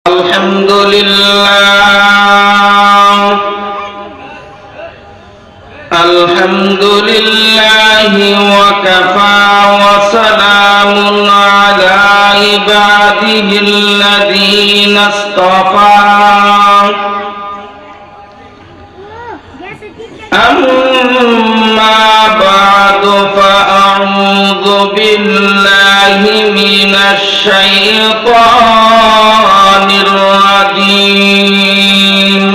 Alhamdulillahi wa kafa wa salamun ala ibadihi alladhina istafa. Amma ba'du fa a'udzu billahi minasy syaithanir rajim.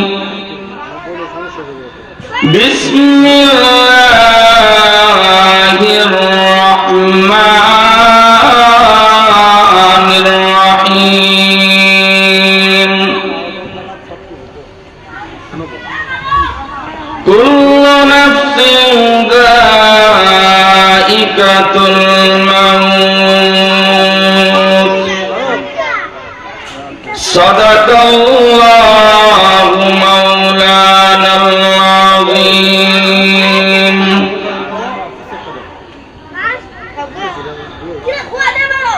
Bismillahirrahmanirrahim. Kullu nafsin dha'iqatul maut. Sadaqallahu maulana al-azim.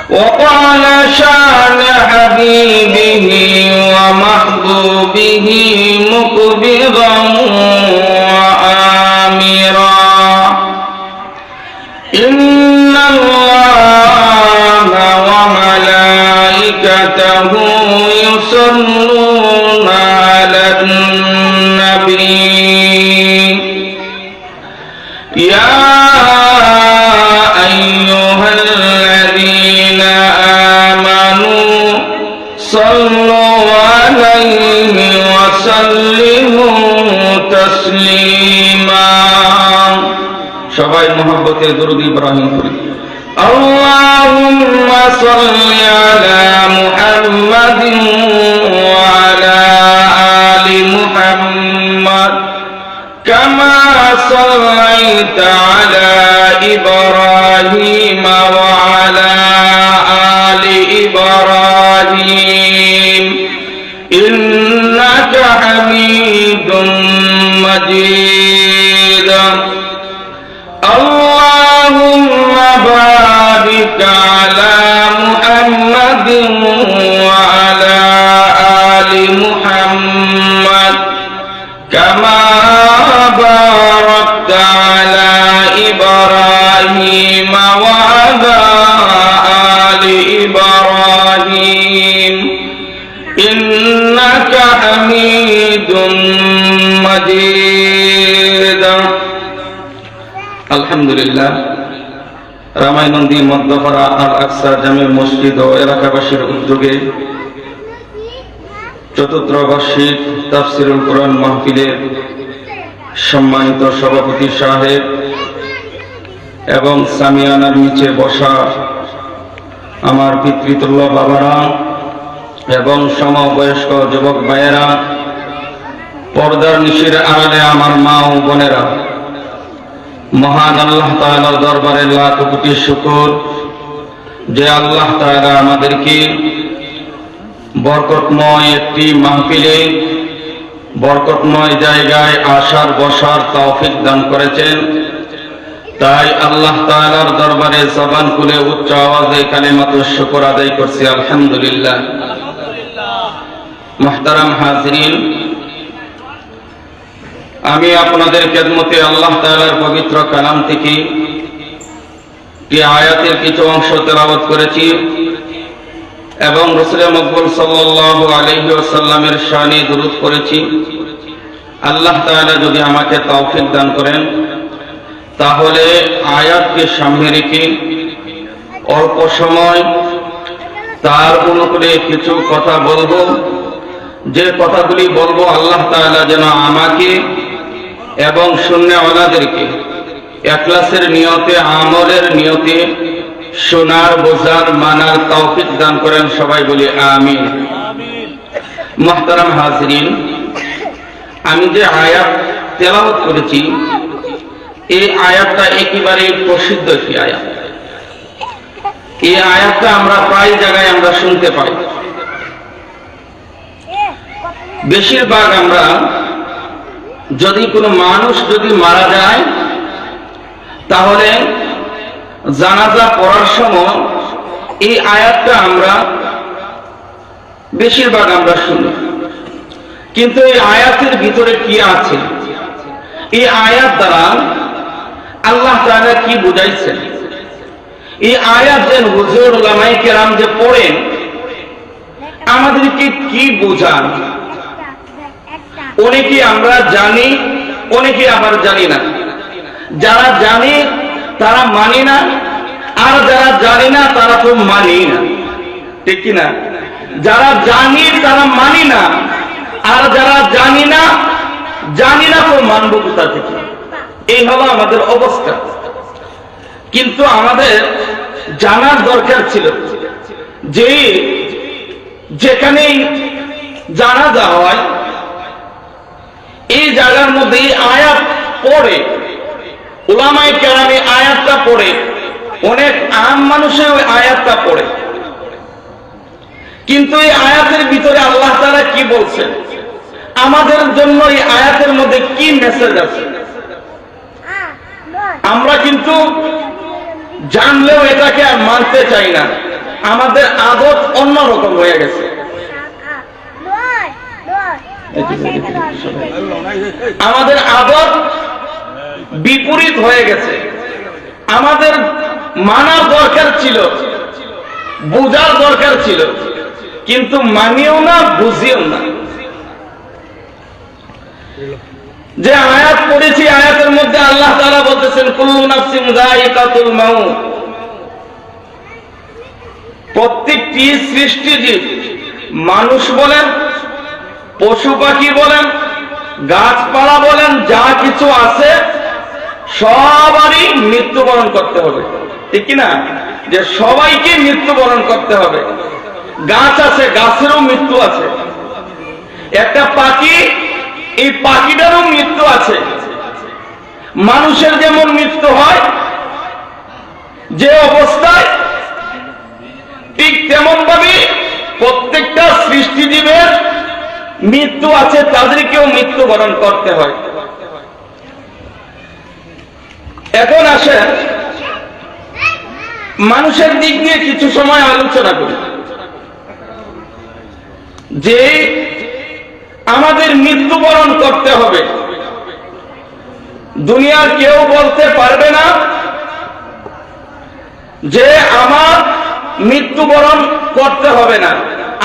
Wa qala sha'na habibihi wa mahbubihi mukbiran wa amira. Inna Allaha wa malaikatahu yusalluna 'alan nabi. Ya ayyuhalladzina amanu sallu 'alaihi wa sallimu taslima. সবাই মহব্বতে দরুদ ইব্রাহিম পড়ি। Allahumma salli ala Muhammadin wa ala ali Muhammad kama sallaita ala Ibrahim wa ala ali Ibrahim innaka Hamidum Majid. Allahumma barik ala Muhammadin wa ala ali Muhammad kama barakta ala Ibrahim wa ala ali Ibrahim innaka Hamidum Majid. আলহামদুলিল্লাহ, রামায়ণন্দী মধ্যপাড়া আল আকসা জামে মসজিদ ও এলাকাবাসীর উদ্যোগে চতুর্থ বার্ষিক তাফসিরুল কোরআন মাহফিলের সম্মানিত সভাপতি সাহেব এবং সামিয়ানার নিচে বসা আমার পিতৃতুল্য বাবারা এবং সমবয়স্ক যুবক ভাইয়েরা, পর্দার নিশির আড়ালে আমার মা ও বোনেরা, মহান আল্লাহ তাআলার দরবারে লাখ কোটি শুকর যে আল্লাহ তাআলা আমাদেরকে বরকতময় একটি মাহফিলে বরকতময় জায়গায় আসার বসার তৌফিক দান করেছেন। তাই আল্লাহ তাআলার দরবারে জবান খুলে উচ্চ আওয়াজে কালিমাতুশ শুকর আদায় করছি আলহামদুলিল্লাহ। মুহতারাম হাজিরিন, আমি আপনাদের খেদমতে আল্লাহ তাআলার পবিত্র কালাম থেকে এই আয়াতের কিছু অংশ তেলাওয়াত করেছি এবং রাসূল মকবুল সাল্লাল্লাহু আলাইহি ওয়াসাল্লামের শানে দুরূদ পড়েছি। আল্লাহ তাআলা যদি আমাকে তৌফিক দান করেন তাহলে আয়াতকে সামনে রেখে অল্প সময় তার অনুকূলে কিছু কথা বলবো। যে কথাগুলি বলবো আল্লাহ তাআলা যেন আমাকে এবং সুন্নাহওয়ালাদেরকে ইখলাসের নিয়তে, আমলের নিয়তে শোনার, বোঝার, মানার তৌফিক দান করেন। সবাই বলি আমিন। মুহতারাম হাজিরিন, আমি যে আয়াত তেলাওয়াত করেছি এই আয়াতটা একেবারে প্রসিদ্ধ একটি আয়াত। এই আয়াতটা আমরা প্রায় জায়গায় আমরা শুনতে পাই। বেশিরভাগ আমরা যদি কোনো মানুষ যদি মারা যায় তাহলে জানাজা পড়ার সময় এই আয়াতটা আমরা বেশিরভাগ আমরা শুনি, কিন্তু এই আয়াতের ভিতরে কি আছে, এই আয়াত দ্বারা আল্লাহ তাআলা কি বুঝাইছেন, এই আয়াত যে হুজুর উলামায়ে কেরাম যে পড়েন আমাদেরকে কি বোঝান, অনেকে আমরা জানি, অনেকে আবার জানি না। যারা জানি তারা মানি না, আর যারা জানি না তারা তো মানি না, ঠিক কিনা? যারা জানি তারা মানি না, আর যারা জানি না তো মানব কোথা থেকে? এই হলো আমাদের অবস্থা। কিন্তু আমাদের জানার দরকার ছিল যে যেখানেই জানাজা হয় এই জায়গার মধ্যে আয়াত পড়ে, উলামায়ে কেরামে আয়াতটা পড়ে, অনেক আম মানুষের ওই আয়াতটা পড়ে, কিন্তু এই আয়াতের ভিতরে আল্লাহ তাআলা কি বলছেন, আমাদের জন্য এই আয়াতের মধ্যে কি মেসেজ আছে আমরা কিন্তু জানলেও এটাকে আর মানতে চাই না। আমাদের আদত অন্যরকম হয়ে গেছে, আমাদের আদত বিপরীত হয়ে গেছে। আমাদের মানার দরকার ছিল, বোঝার দরকার ছিল, কিন্তু মানিও না, বুঝিও না। যে আয়াত পড়েছি, আয়াতের মধ্যে আল্লাহ তাআলা বলতেছেন কুল্লু নাফসিন যায়িকাতুল মাউত, প্রত্যেকটি সৃষ্টিজীব, মানুষ বলেন, পশু পাখি বলেন, গাছপালা বলেন, যা কিছু আছে সবারই মৃত্যুবরণ করতে হবে, ঠিক কিনা? যে সবাইকে মৃত্যুবরণ করতে হবে। গাছ আছে, গাছেরও মৃত্যু আছে। একটা পাখি, এই পাখিটারও মৃত্যু আছে। মানুষের যেমন মৃত্যু হয় যে অবস্থায়, ঠিক তেমন ভাবে প্রত্যেকটা সৃষ্টিজীবের মৃত্যু আছে, তাদেরকেও মৃত্যুবরণ করতে হয়। এখন আসেন মানুষের দিক নিয়ে কিছু সময় আলোচনা করি, যে আমাদের মৃত্যুবরণ করতে হবে। দুনিয়ার কেউ বলতে পারবে না যে আমার মৃত্যুবরণ করতে হবে না,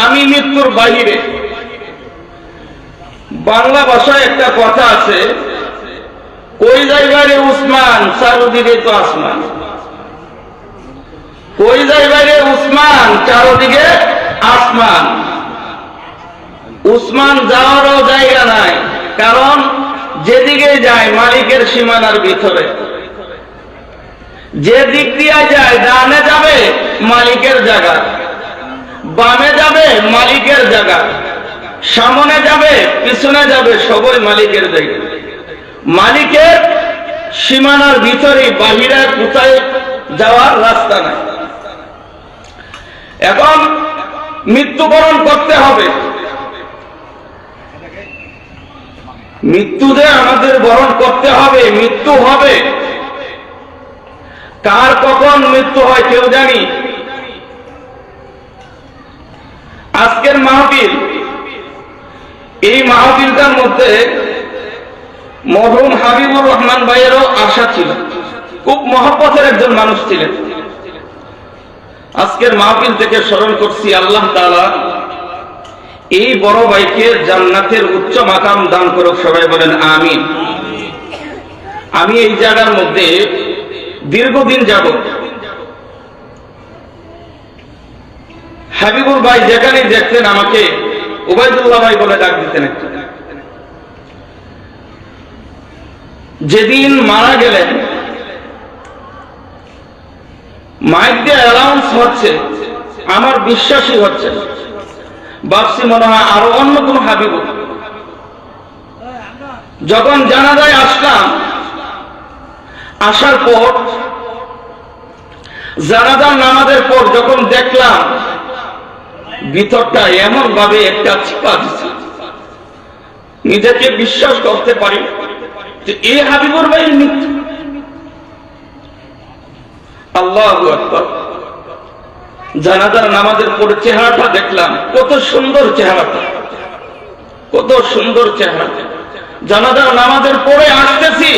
আমি মৃত্যুর বাহিরে। বাংলা ভাষায় একটা কথা আছে, কই যাইবারে উসমান চারদিকে তো আসমান। কই যাইবারে উসমান চারদিকে আসমান। উসমান যাওয়ারও জায়গা নাই, কারণ যেদিকে যায় মালিকের সীমানার ভিতরে। যে দিক দিয়ে যায়, ডানে যাবে মালিকের জায়গা, বামে যাবে মালিকের জায়গা, সামনে যাবে পিছনে যাবে, সবই মালিকের জায়গা। মালিকের সীমানার ভিতরে বাহিরে কোথায় যাওয়ার রাস্তা নাই। এখন মৃত্যুবরণ করতে হবে। মৃত্যু যে আমাদের বরণ করতে হবে, মৃত্যু হবে। কার কখন মৃত্যু হয় কেউ জানি? আজকের মাহফিল, এই মাহফিলটার মধ্যে মরহুম হাবিবুর রহমান ভাইয়েরও আশা ছিল, খুব মহব্বতের একজন মানুষ ছিলেন। আজকের মাহফিল থেকে স্মরণ করছি, আল্লাহ তাআলা এই বড় ভাইকে জান্নাতের উচ্চ মাকাম দান করুক। সবাই বলেন আমিন। আমি এই জায়গার মধ্যে দীর্ঘদিন যাব। হাবিবুর ভাই যেখানে দেখতেন আমাকে উবাইদুল্লাহ ভাই বলে ডাক দিতেন। যেদিন মারা গেলেন, মাইক দিয়ে অ্যানাউন্স হচ্ছে, আমার বিশ্বাসই হচ্ছে, ভাবছি মনে হয় আরো অন্য কোন হাবিব। যখন জানাজায় আসলাম, আসার পর জানাজার নামাজের পর যখন দেখলাম ভিতরটা এমন ভাবে একটা চিপা দিচ্ছে, নিজেকে বিশ্বাস করতে পারি যে এই হাবিবুর ভাইয়ের মৃত্যু। আল্লাহু আকবার। জানাজার নামাজের পরে চেহারাটা দেখলাম, কত সুন্দর চেহারাটা, কত সুন্দর চেহারা। জানাজার নামাজের পরে আসতেছি,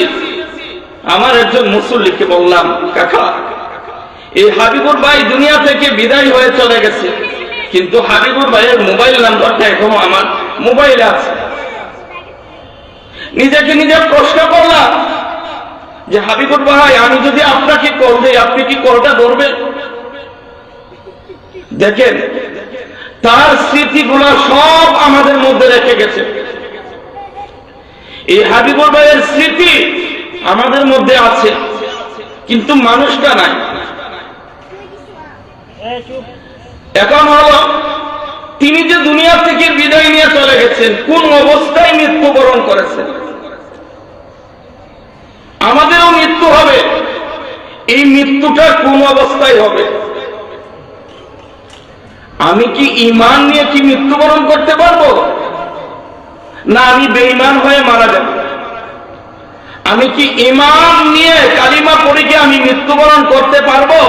আমার একজন মুসল্লিকে বললাম, কাকা এই হাবিবুর ভাই দুনিয়া থেকে বিদায় হয়ে চলে গেছে, কিন্তু হাবিবুর ভাইয়ের মোবাইল নাম্বারটা এখনো আমার মোবাইলে আছে। নিজেকে নিজে প্রশ্ন করলাম যে হাবিবুর ভাই, আমি যদি আপনাকে কল দিই, আপনি কি কলটা ধরবেন? দেখেন, তার স্মৃতিগুলো সব আমাদের মধ্যে রেখে গেছে। এই হাবিবুর ভাইয়ের স্মৃতি আমাদের মধ্যে আছে, কিন্তু মানুষটা নাই। এখন হলো তিনি যে দুনিয়া থেকে বিদায় নিয়ে চলে গেছেন, কোন অবস্থায় মৃত্যুবরণ করেছেন। আমাদেরও মৃত্যু হবে, এই মৃত্যুটা কোন অবস্থায় হবে? আমি কি ঈমান নিয়ে কি মৃত্যুবরণ করতে পারবো, না আমি বেঈমান হয়ে মারা যাব? আমি কি ঈমান নিয়ে কালিমা পড়ে কি আমি মৃত্যুবরণ করতে পারবো,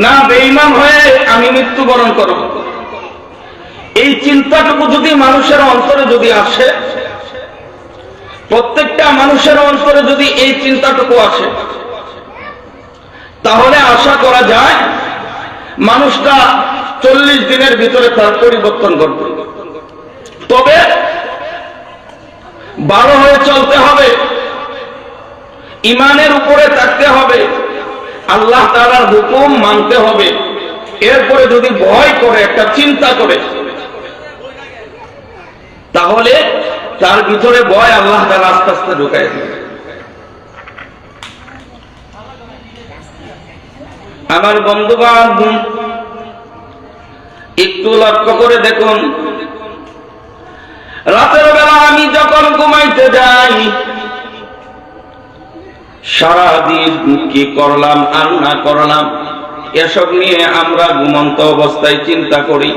না বেঈমান হয়ে আমি মৃত্যুবরণ করব? এই চিন্তাটুকু যদি মানুষের অন্তরে যদি আসে, প্রত্যেকটা মানুষের অন্তরে যদি এই চিন্তাটুকু আসে, তাহলে আশা করা যায় মানুষটা 40 দিনের ভিতরে তার পরিবর্তন করবে। তবে ভালো হয়ে চলতে হবে, ঈমানের উপরে থাকতে হবে, আল্লাহ তাআলার হুকুম মানতে হবে। এরপরে যদি ভয় করে, একটা চিন্তা করে, তাহলে তার ভিতরে ভয় আল্লাহ তাআলা আস্তে আস্তে ঢুকায় দেবে। আমার বন্ধুগণ, একটু লক্ষ্য করে দেখুন, রাতের বেলা আমি যখন ঘুমাইতে যাই, সারাদিন কি করলাম আর না করলাম এসব নিয়ে আমরা ঘুমন্ত অবস্থায় চিন্তা করি।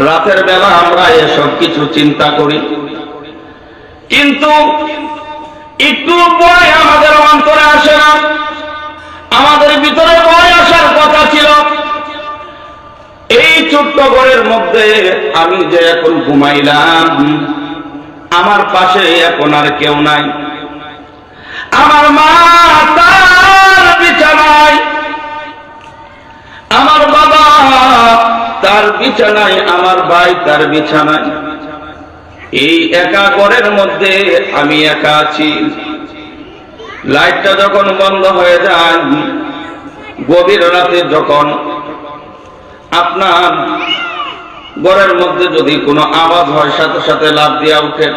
রাতের বেলা আমরা এসব কিছু চিন্তা করি, কিন্তু একটু পরে আমাদের অন্তরে আসে না। আমাদের ভিতরে ভয় আসার কথা ছিল, এই ছোট্ট ঘরের মধ্যে আমি যে এখন ঘুমাইলাম, আমার পাশে এখন আর কেউ নাই। আমার মা তার বিছানায়, আমার বাবা তার বিছানায়, আমার ভাই তার বিছানায়। এই একা ঘরের মধ্যে আমি একা আছি। লাইটটা যখন বন্ধ হয়ে যায়, গভীর রাতে যখন আপনার ঘরের মধ্যে যদি কোনো আওয়াজ হয়, সাথে সাথে লাফ দিয়া উঠে,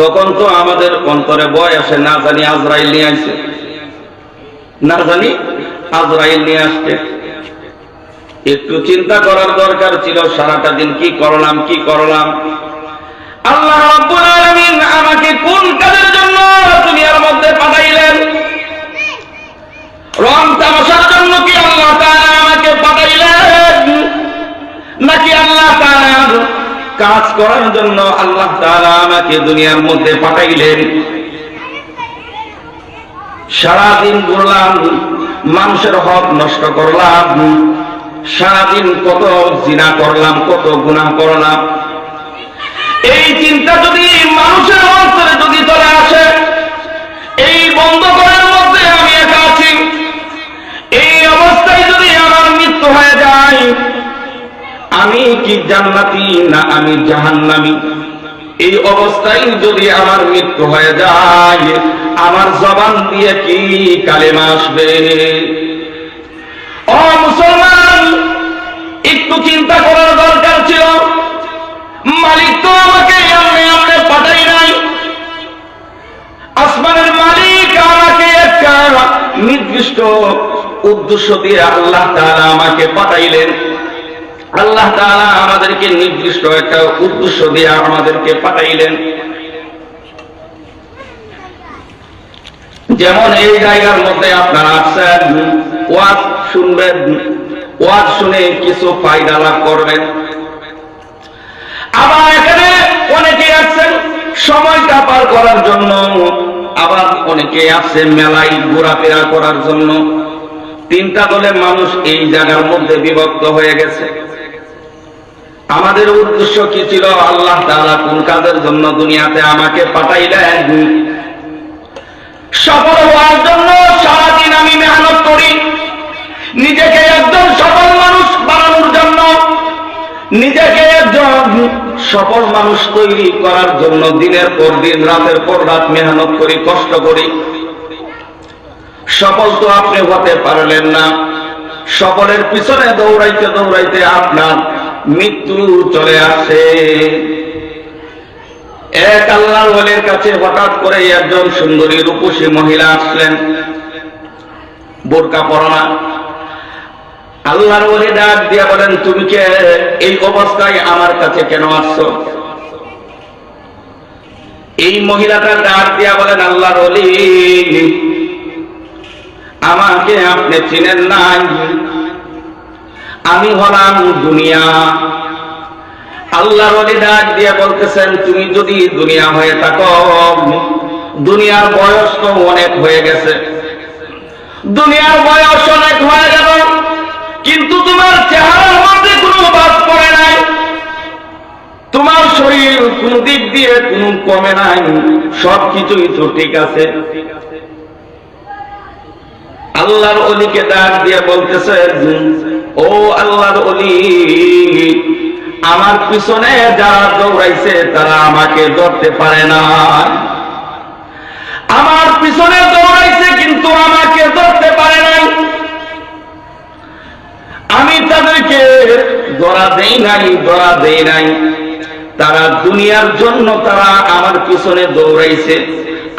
তখন তো আমাদের অন্তরে ভয় আসে, না জানি আজরাইল নিয়ে আসছে, না জানি আজরাইল নিয়ে আসছে। একটু চিন্তা করার দরকার ছিল, সারাটা দিন কি করলাম কি করলাম। আল্লাহ রাব্বুল আলামিন আমাকে কোন কাজের জন্য দুনিয়ার মধ্যে পাঠাইলেন? রং তামাশার জন্য কি আল্লাহ তাআলা আমাকে পাঠাইলেন, নাকি আল্লাহ তাআলার কাজ করার জন্য আল্লাহ তাআলা আমাকে দুনিয়ার মধ্যে পাঠাইলেন? সারাদিন ঘুরলাম, মানুষের হক নষ্ট করলাম, সারাদিন কত জিনা করলাম, কত গুনাহ করলাম। এই চিন্তা যদি মানুষের অন্তরে যদি চলে আসে, এই বন্ধ ঘরের মধ্যে আমি একা আছি, এই অবস্থায় যদি আমার মৃত্যু হয়ে যায়, আমি কি জান্নাতি না আমি জাহান্নামী, এই অবস্থায় যদি আমার মৃত্যু হয়ে যায়, আমার জবান দিয়ে কি কালেমা আসবে? ও মুসলমান, একটু চিন্তা করার দরকার ছিল। মালিক তো আমাকে এমনি পাঠাই নাই, আসমানের মালিক আমাকে একটা নির্দিষ্ট উদ্দেশ্য দিয়ে আল্লাহ তাআলা আমাকে পাঠাইলেন। আল্লাহ তাআলা আমাদেরকে নির্দিষ্ট একটা উদ্দেশ্য দিয়ে আমাদেরকে পাঠাইলেন। যেমন এই জায়গার মধ্যে আপনারা আসছেন, ওয়াজ শুনবেন, ওয়াজ শুনে কিছু ফায়দা লাভ করবেন। আবার এখানে অনেকে আসছেন সময়টা পার করার জন্য, আবার অনেকে আসছেন মেলায় ঘোরাফেরা করার জন্য। তিনটা দলে মানুষ এই জায়গার মধ্যে বিভক্ত হয়ে গেছে। আমাদের উদ্দেশ্য কি ছিল? আল্লাহ তাআলা কোন কাজের জন্য দুনিয়াতে আমাকে পাঠাইলেন? সফল হওয়ার জন্য সারাদিন আমি মেহনত করি, নিজেকে একজন সফল মানুষ বানানোর জন্য, নিজেকে একজন সফল মানুষ তৈরি করার জন্য দিনের পর দিন রাতের পর রাত মেহনত করি, কষ্ট করি। সফল তো আপনি হতে পারলেন না। সফলের পিছনে দৌড়াইতে দৌড়াইতে আপনার মৃত্যু চলে আসে। এক আল্লাহর ওলির কাছে হঠাৎ করে একজন সুন্দরী রূপসী মহিলা আসলেন, বোরকা পরা। আল্লাহর ওলি ডাক দিয়া বলেন, তুমি কে? এই অবস্থায় আমার কাছে কেন আসছো? এই মহিলাটা ডাক দিয়া বলেন, আল্লাহর ওলি, আমাকে আপনি চিনেন নাই, আমি হলাম দুনিয়া। আল্লাহর ওলি ডাক দিয়া বলতেছেন, তুমি যদি দুনিয়া হয়ে থাকো, দুনিয়ার বয়স তো অনেক হয়ে গেছে, দুনিয়ার বয়স অনেক হয়ে গেল, কিন্তু তোমার চেহারার মধ্যে কোনো বাদ পড়ে নাই, তোমার শরীর কোন দিক দিয়ে কোনো কমে নাই, সবকিছুই তো ঠিক আছে। আল্লাহর ওলিকে ডাক দিয়ে বলতেছে, ও আল্লাহর ওলি, আমার পিছনে যারা দৌড়াইছে তারা আমাকে ধরতে পারে না, আমার পিছনে দৌড়াইছে কিন্তু আমাকে ধরতে পারে নাই, আমি তাদেরকে ধরা দেই নাই। তারা দুনিয়ার জন্য তারা আমার পিছনে দৌড়াইছে,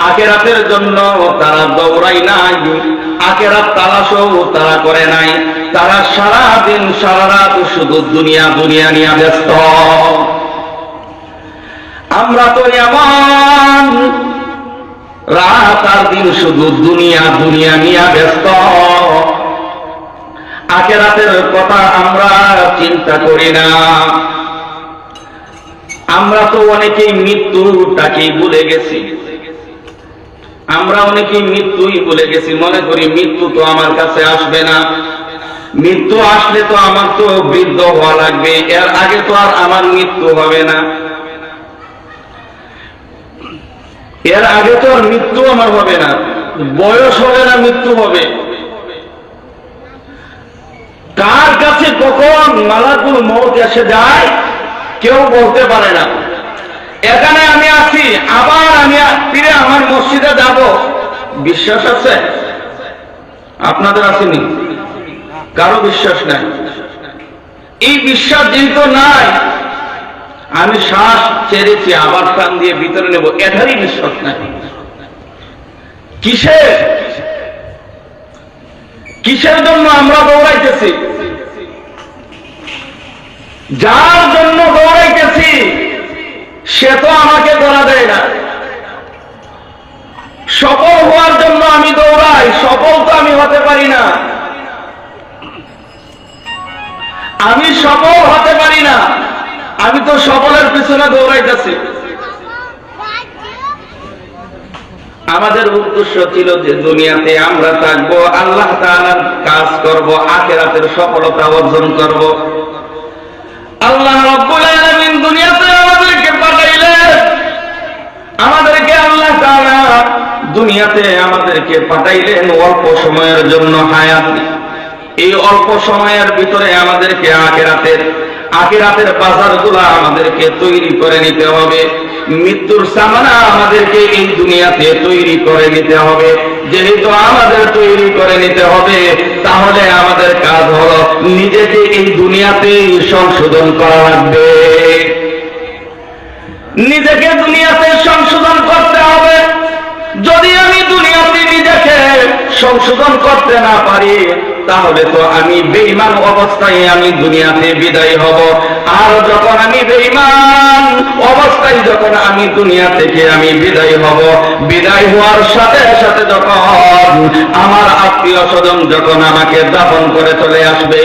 আখিরাতের জন্য তারা দৌড়াই নাই, আখিরাত তালাশও তারা করে নাই। তারা সারা দিন সারা রাত শুধু দুনিয়া দুনিয়া নিয়ে ব্যস্ত। আমরা তো এমন, রাত আর দিন শুধু দুনিয়া দুনিয়া নিয়ে ব্যস্ত, আখিরাতের কথা আমরা চিন্তা করি না। আমরা তো অনেকেই মৃত্যুটাকেই ভুলে গেছি, আমরা অনেকেই মৃত্যুই ভুলে গেছি। মনে করি মৃত্যু তো আমার কাছে আসবে না, মৃত্যু আসলে তো আমার তো বৃদ্ধ হওয়া লাগবে, এর আগে তো আর আমার মৃত্যু হবে না, এর আগে তো আর মৃত্যু আমার হবে না, বয়স হবে না, মৃত্যু হবে। কার কাছে কখন মালাকুল মউত এসে যায় কেউ বলতে পারে না। এখানে আমি আছি, আবার আমি ফিরে আমার মসজিদে যাব, বিশ্বাস আছে? আপনাদের আসেনি? কারো বিশ্বাস নাই। এই বিশ্বাস যেহেতু নাই, আমি শ্বাস ছেড়েছি আবার প্রাণ দিয়ে ভিতরে নেব, এটারই বিশ্বাস নাই। কিসের জন্য আমরা দৌড়াইতেছি? যার জন্য দৌড়াইতেছি সে তো আমাকে ধরা দেয় না। সফল হওয়ার জন্য আমি দৌড়াই, সফল তো আমি হতে পারি না, আমি সফল হতে পারি না, আমি তো সফলের পিছনে দৌড়াইতেছি। আমাদের উদ্দেশ্য ছিল যে দুনিয়াতে আমরা থাকবো, আল্লাহ তাআলার কাজ করব, আখিরাতের সফলতা অর্জন করব। আল্লাহ রাব্বুল আলামিন দুনিয়াতে আমাদেরকে পাঠাইলেন, আমাদেরকে আল্লাহ তাআলা দুনিয়াতে আমাদেরকে পাঠাইলেন অল্প সময়ের জন্য হায়াত। এই অল্প সময়ের ভিতরে আমাদেরকে আখিরাতের বাজারগুলো আমাদেরকে তৈরি করে নিতে হবে, মৃত্যুর সামানা আমাদেরকে এই দুনিয়াতে তৈরি করে নিতে হবে। যেহেতু আমাদের তৈরি করে নিতে হবে, তাহলে আমাদের কাজ হলো নিজেকে এই দুনিয়াতে সংশোধন করা লাগবে, নিজেকে দুনিয়াতে সংশোধন করতে হবে। যদি আমি দুনিয়াতে নিজেকে সংশোধন করতে না পারি, তাহলে তো আমি বেঈমান অবস্থায় আমি দুনিয়াতে বিদায় হব। আর যখন আমি বেঈমান অবস্থায় যখন আমি দুনিয়া থেকে আমি বিদায় হব, বিদায় হওয়ার সাথে সাথে যখন আমার আত্মীয় স্বজন যখন আমাকে দাফন করে চলে আসবে,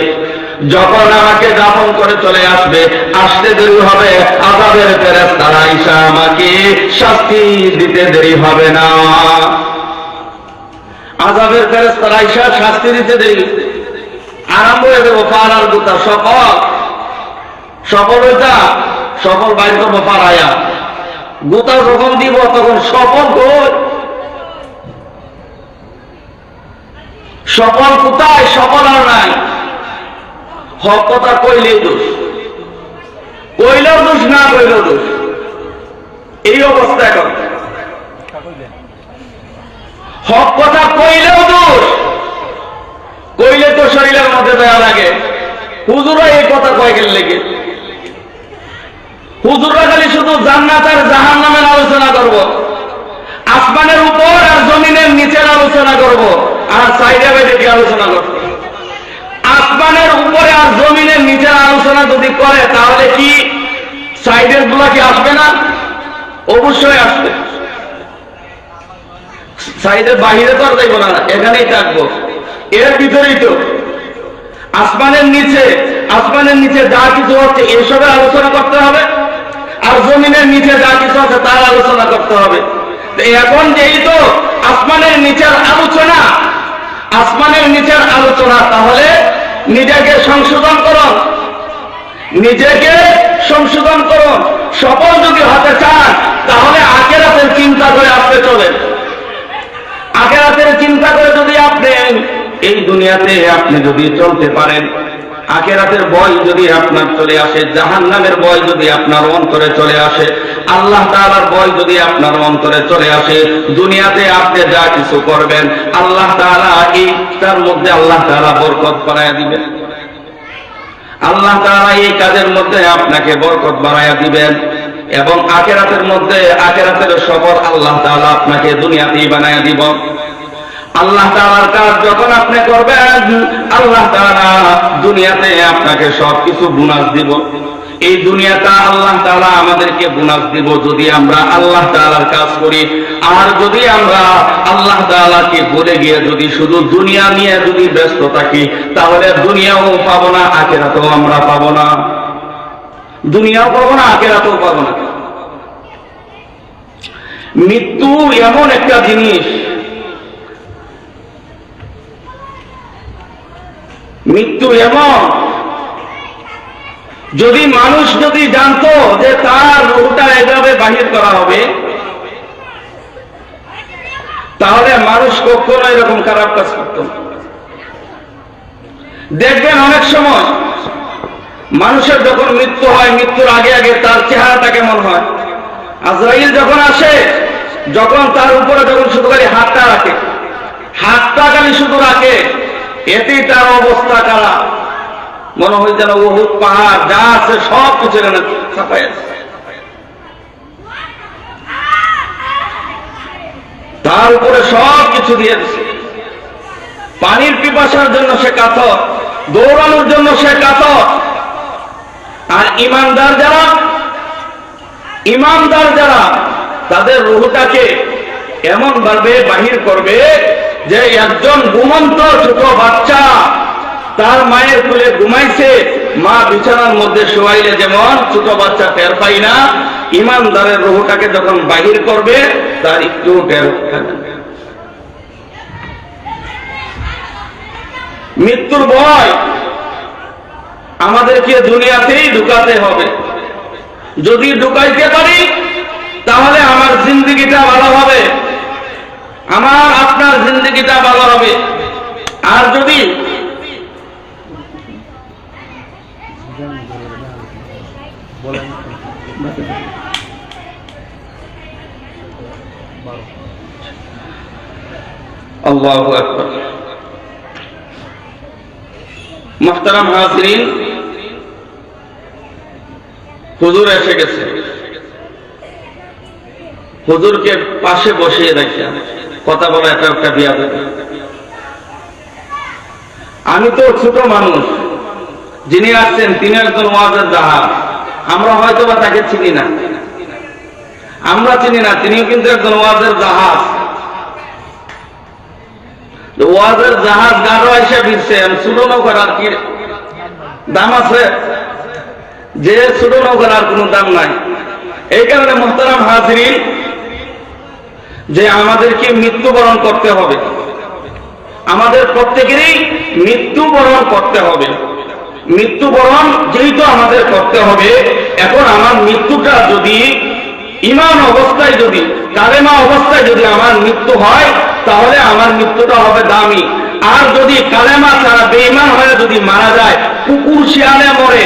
যখন আমাকে দাফন করে চলে আসবে, আসতে দেরি হবে, আযাবের ফেরেশতারা এসে আমাকে শাস্তি দিতে দেরি হবে না। আযাবের ফেরেশতারা আইসা শাস্তি দিতে দেরি, আরম্ভ হয়ে দেবো পার আর গুতা, সফল বাইর করবো পাড়ায়া, গুতা যখন দিব তখন সফল কই, সফল কোথায়? সফল আর নাই। হক কথা কইলেই দোষ, কইলেও দোষ, না কইলেও দোষ, এই অবস্থা এখন। হক কথা কইলেও দোষ, কইলে তো শরীরের মধ্যে দেওয়া লাগে। হুজুরা এই কথা কয় গেল লেগে, হুজুররা খালি শুধু জান্নাত আর জাহান্নামের আলোচনা করব, আসমানের উপর আর জমিনের নিচের আলোচনা করব, আর সাইডে বাইরে কি আলোচনা করব? আসমানের উপরে আর জমিনের নিচের আলোচনা যদি করে তাহলে কি সাইডের গুলা কি আসবে না? অবশ্যই আসবে। সাইডের বাহিরে তো আর যাইব না, এখানেই থাকবো, এর ভিতরেই তো। আসমানের নিচে যা কিছু হচ্ছে এসবের আলোচনা করতে হবে, আর জমিনের নিচে যা কিছু আছে তার আলোচনা করতে হবে। এখন যেই তো আসমানের নিচের আলোচনা, তাহলে নিজেকে সংশোধন করুন। সফল যদি হতে চান তাহলে আখিরাতের চিন্তা করে আপনি চলেন। আখিরাতের চিন্তা করে যদি আপনি এই দুনিয়াতে আপনি যদি চলতে পারেন, আখিরাতের ভয় যদি আপনার চলে আসে, জাহান্নামের ভয় যদি আপনার অন্তরে চলে আসে, আল্লাহ তাআলার ভয় যদি আপনার অন্তরে চলে আসে, দুনিয়াতে আপনি যা কিছু করবেন আল্লাহ তাআলা এইটার মধ্যে আল্লাহ তাআলা বরকত বাড়ায়া দিবেন। আল্লাহ তাআলা এই কাজের মধ্যে আপনাকে বরকত বাড়ায়া দিবেন, এবং আখিরাতের সফল আল্লাহ তাআলা আপনাকে দুনিয়াতেই বানায়া দিব। আল্লাহ তাআলার কাজ যখন আপনি করবেন, আল্লাহ তাআলা দুনিয়াতে আপনাকে সবকিছু বোনাস দিব। এই দুনিয়াটা আল্লাহ তাআলা আমাদেরকে বোনাস দিব যদি আমরা আল্লাহ তাআলার কাজ করি। আর যদি আমরা আল্লাহ তাআলাকে ভুলে গিয়ে যদি শুধু দুনিয়া নিয়ে যদি ব্যস্ত থাকি, তাহলে দুনিয়াও পাবো না, আখিরাতেও আমরা পাবো না। দুনিয়াও পাবো না, আখিরাতেও পাবো না। মৃত্যু এমন একটা জিনিস, মৃত্যু এমন, যদি মানুষ যদি জানতো যে তার রূহটা এভাবে বাহির করা হবে, তাহলে মানুষ কখনো এরকম খারাপ কাজ করত না। দেখবেন অনেক সময় মানুষের যখন মৃত্যু হয়, মৃত্যুর আগে আগে তার চেহারাটা কেমন হয়। আজরাইল যখন আসে, যখন তার উপরে যখন শুধু খালি হাতটা খালি শুধু রাখে, এতেই তার অবস্থা খারাপ। মনে হয় যেন উহুদ পাহাড় যা আছে সব কিছু এখানে ছাপাই আছে। তার উপরে সব কিছু দিয়ে দিচ্ছে। পানির পিপাসার জন্য সে কাতর, দৌড়ানোর জন্য সে কাতর। আর ইমানদার যারা তাদের রূহটাকে এমন ভাবে বাহির করবে যে একজন ঘুমন্ত ছোট বাচ্চা তার মায়ের কোলে ঘুমাইছে, মা বিছানার মধ্যে শোয়াইলে যেমন ছোট বাচ্চা টের পাই না, ইমানদারের রূহটাকে যখন বাহির করবে তার একটু টের থাকবে। মৃত্যুর ভয় আমাদেরকে দুনিয়াতেই ঢুকাতে হবে। যদি ঢুকাইতে পারি তাহলে আমার জিন্দেগিটা ভালো হবে, আমার আপনার জিন্দেগিটা ভালো হবে। আর যদি আল্লাহু আকবার। মুহতারাম হাজিরিন, হুজুর এসে গেছে। হুজুরকে পাশে বসিয়ে রাখা, কথা বলা এটা একটা বিয়াদব। আমি তো ছোট মানুষ, যিনি আসছেন তিনি একজন ওয়াজের জাহাজ। আমরা হয়তো বা তাকে চিনি না, তিনিও কিন্তু একজন ওয়াজের জাহাজ। ওয়াজের জাহাজ গাড়ো এসে ভিড়ছেন, ছোট নৌকার আর কি দাম আছে? যে ছোট নৌকার আর কোনো দাম নাই। এই কারণে মুহতারাম হাজিরিন, যে আমাদেরকে মৃত্যুবরণ করতে হবে, আমাদের প্রত্যেকেরই মৃত্যুবরণ করতে হবে। মৃত্যুবরণ যেহেতু আমাদের করতে হবে, এখন আমার মৃত্যুটা যদি ঈমান অবস্থায়, যদি কালেমা অবস্থায় যদি আমার মৃত্যু হয়, তাহলে আমার মৃত্যুটা হবে দামি। আর যদি কালেমা ছাড়া বেঈমান হয়ে যদি মারা যায়, কুকুর শিয়ালে মরে,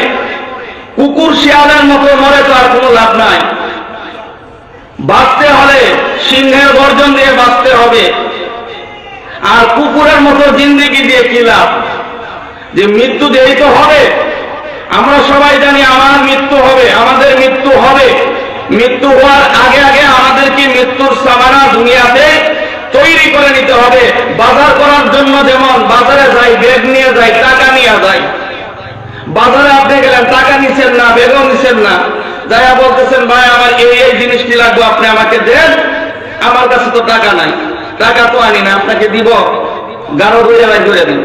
কুকুর শিয়ালের মতো মরে তো আর কোনো লাভ নাই। বাঁচতে হলে সিংহের গর্জন দিয়ে বাঁচতে হবে, আর কুকুরের মতো জিন্দেগি দিয়ে কি লাভ? যে মৃত্যু দিয়েই তো হবে। আমরা সবাই জানি আমার মৃত্যু হবে, আমাদের মৃত্যু হবে। মৃত্যু হওয়ার আগে আগে আমাদেরকে মৃত্যুর সামানা দুনিয়াতে তৈরি করে নিতে হবে। বাজার করার জন্য যেমন বাজারে যাই, ব্যাগ নিয়ে যাই, টাকা নিয়ে যাই। বাজারে আপনি গেলেন, টাকা নিছেন না, ব্যাগও নিছেন না, যাইয়া বলতেছেন ভাই আমার এই জিনিসটি লাগবে, আপনি আমাকে দেন। আমার কাছে তো টাকা নাই, টাকা তো আনি না, আপনাকে দিব, গাঢ় ধরে বাই করে দিন।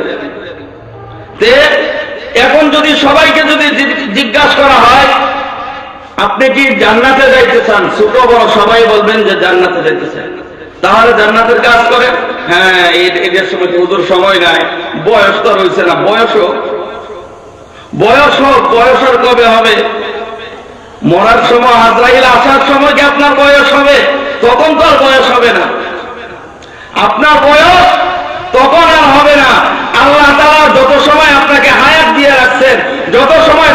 এখন যদি সবাইকে যদি জিজ্ঞাসা করা হয় আপনি কি জান্নাতে যাইতে চান, ছোট বড় সবাই বলবেন যে জান্নাতে যাইতে চান। তাহলে জান্নাতের কাজ করে, হ্যাঁ এদের সময় হুজুর সময় নাই, বয়স তো রয়েছে না। বয়সের কবে হবে? মরার সময়, আজরাইল আসার সময় কি আপনার বয়স হবে? তখন তো আর বয়স হবে না। আপনার বয়স তখন আর হবে না। আল্লাহ তাআলা যত সময় আপনাকে হায়াত দিয়ে রাখছেন, যত সময়